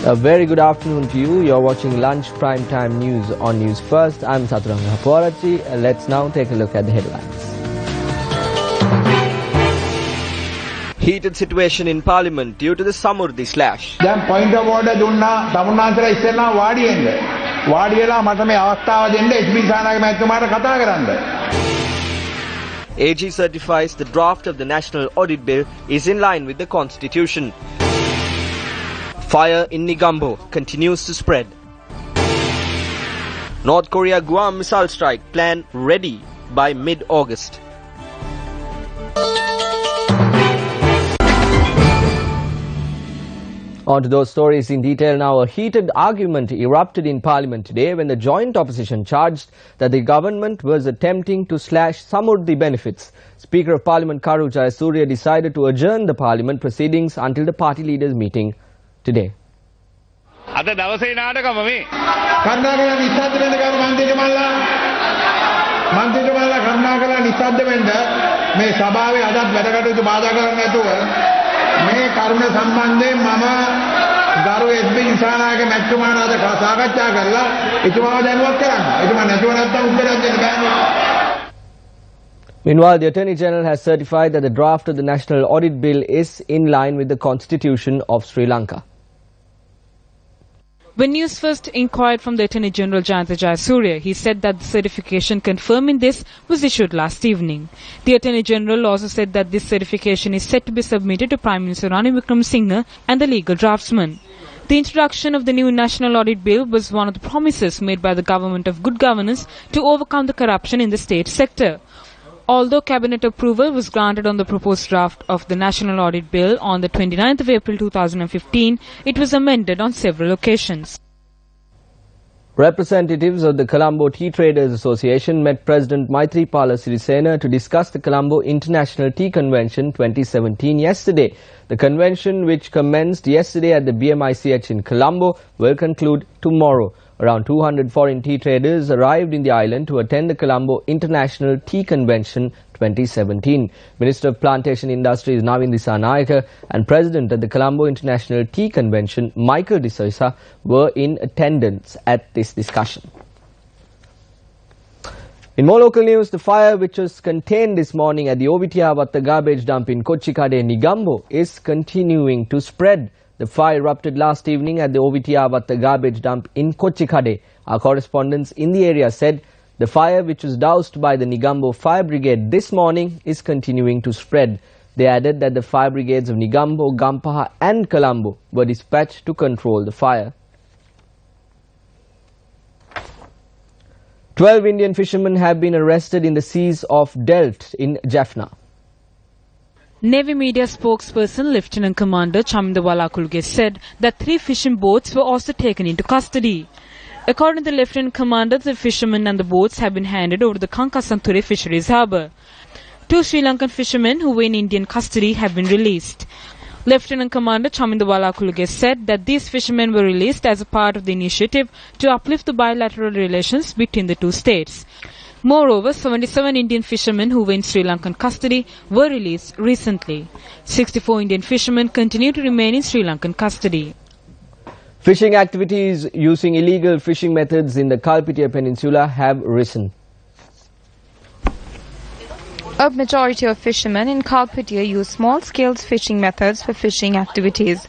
A very good afternoon to you. You're watching Lunch Prime Time News on News First. I'm Saturanga Haporachi. Let's now take a look at the headlines. Heated situation in Parliament due to the Samurdhi slash. Then point of order dunna tamunantara issena wadiyende. Wadiyala mata me avastawa denne HB Sanage mehtumata katha karanna. AG certifies the draft of the National Audit Bill is in line with the Constitution. Fire in Negombo continues to spread. North Korea Guam missile strike plan ready by mid-August. On to those stories in detail now. A heated argument erupted in Parliament today when the joint opposition charged that the government was attempting to slash Samurdhi benefits. Speaker of Parliament Karu Jayasuriya decided to adjourn the Parliament proceedings until the party leaders' meeting today. අද දවසේ නාටකම මේ කරුණාකරලා නිස්සද්ද වෙන්න කරු මන්ත්‍රීතුමාලා කරුණාකරලා නිස්සද්ද වෙන්න මේ සභාවේ අදත් වැඩ කටයුතු බාධා කරන්නේ නැතුව මේ කරුණ සම්බන්ධයෙන් මම ගරු එස්.බී. ඉසානායක මැතිතුමාට අද සාකච්ඡා කරලා එතුමාව දැනුවත් කරන්න. එතුමා නැතුව නැත්තම් උත්තරයක් දෙන්න බෑනේ. Meanwhile, the Attorney General has certified that the draft of the National Audit Bill is in line with the Constitution of Sri Lanka. When Newsfirst inquired from the Attorney General Jayanta Jayasuriya, he said that the certification confirming this was issued last evening. The Attorney General also said that this certification is set to be submitted to Prime Minister Ranil Wickremesinghe and the legal draftsman. The introduction of the new National Audit Bill was one of the promises made by the government of good governance to overcome the corruption in the state sector. Although cabinet approval was granted on the proposed draft of the National Audit Bill on the 29th of April 2015, it was amended on several occasions. Representatives of the Colombo Tea Traders Association met President Maithripala Sirisena to discuss the Colombo International Tea Convention 2017 yesterday. The convention, which commenced yesterday at the BMICH in Colombo, will conclude tomorrow. Around 200 foreign tea traders arrived in the island to attend the Colombo International Tea Convention 2017. Minister of Plantation Industries Navin Dissanayake and President of the Colombo International Tea Convention Michael De Souza were in attendance at this discussion. In more local news, the fire which was contained this morning at the Ovitiavatta garbage dump in Kochikade, Negombo is continuing to spread. The fire erupted last evening at the Ovitiavatta garbage dump in Kochikade. Our correspondents in the area said the fire, which was doused by the Negombo Fire Brigade this morning, is continuing to spread. They added that the fire brigades of Negombo, Gampaha and Colombo were dispatched to control the fire. 12 Indian fishermen have been arrested in the seas of Delft in Jaffna. Navy media spokesperson Lieutenant Commander Chamindawala Kulge said that 3 fishing boats were also taken into custody. According to the Lieutenant Commander, the fishermen and the boats have been handed over to the Kankasanture Fisheries Harbour. 2 Sri Lankan fishermen who were in Indian custody have been released. Lieutenant Commander Chamindawala Kulge said that these fishermen were released as a part of the initiative to uplift the bilateral relations between the two states. Moreover, 77 Indian fishermen who were in Sri Lankan custody were released recently. 64 Indian fishermen continue to remain in Sri Lankan custody. Fishing activities using illegal fishing methods in the Kalpitiya Peninsula have risen. A majority of fishermen in Kalpitiya use small-scale fishing methods for fishing activities.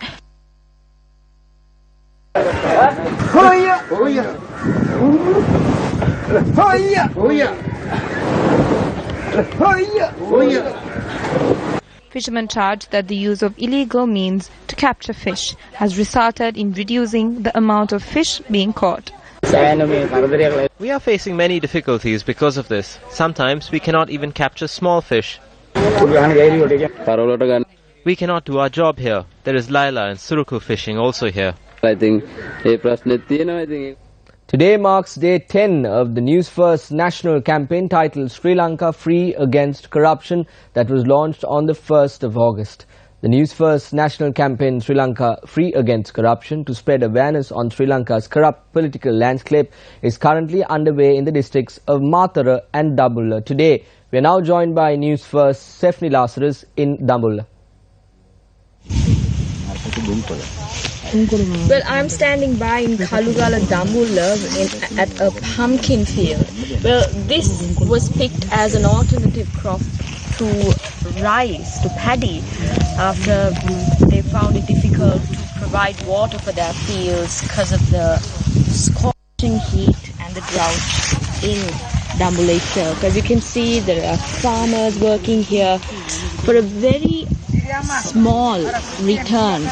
Fishermen charge that the use of illegal means to capture fish has resulted in reducing the amount of fish being caught. We are facing many difficulties because of this. Sometimes we cannot even capture small fish. We cannot do our job here. There is Laila and Suruku fishing also here. Today marks day 10 of the Newsfirst national campaign titled Sri Lanka Free Against Corruption that was launched on the 1st of August. The Newsfirst national campaign Sri Lanka Free Against Corruption to spread awareness on Sri Lanka's corrupt political landscape is currently underway in the districts of Matara and Dambulla. Today, we are now joined by Newsfirst Stephanie Lazarus in Dambulla. Well, I'm standing by in Kalugala Dambulla at a pumpkin field. Well, this was picked as an alternative crop to rice, to paddy, after they found it difficult to provide water for their fields because of the scorching heat and the drought in Dambulla itself. As you can see, there are farmers working here for a very small return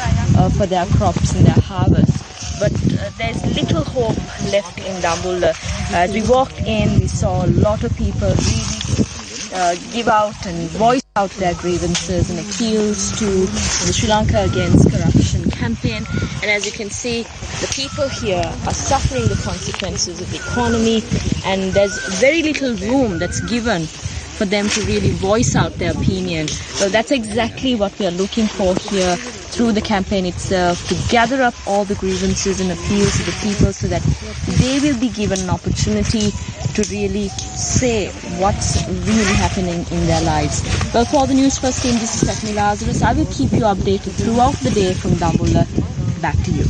for their crops and their harvest. But there's little hope left in Dambulla. As we walked in, we saw a lot of people really give out and voice out their grievances and appeals to the Sri Lanka Against Corruption campaign. And as you can see, the people here are suffering the consequences of the economy, and there's very little room that's given for them to really voice out their opinion. So that's exactly what we are looking for here through the campaign itself, to gather up all the grievances and appeals to the people so that they will be given an opportunity to really say what's really happening in their lives. Well, for the News First team, this is Stephanie Lazarus. I will keep you updated throughout the day from Dambulla. Back to you.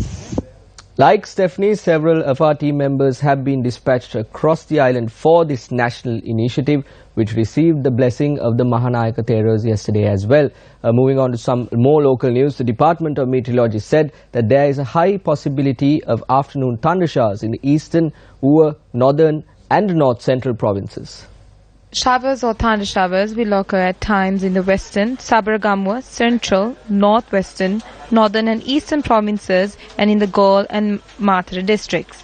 Like Stephanie, several of our team members have been dispatched across the island for this national initiative, which received the blessing of the Mahanayaka Theras yesterday as well. Moving on to some more local news, the Department of Meteorology said that there is a high possibility of afternoon thunder showers in the eastern, Ua, northern and north central provinces. Showers or thunder showers will occur at times in the western, Sabaragamuwa, central, northwestern, northern and eastern provinces and in the Galle and Mathura districts.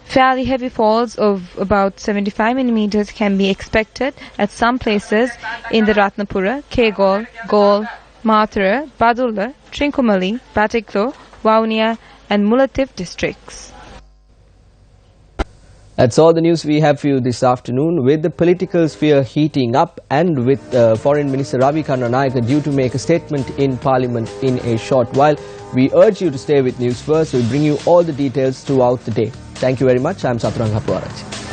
Fairly heavy falls of about 75 millimeters can be expected at some places in the Ratnapura, Kegol, Galle, Mathura, Badulla, Trincomalee, Batiklo, Vavuniya and Mullaitivu districts. That's all the news we have for you this afternoon. With the political sphere heating up and with Foreign Minister Ravi Karnanayaka due to make a statement in Parliament in a short while, we urge you to stay with News First. We'll bring you all the details throughout the day. Thank you very much. I'm Saturanga Puarachi.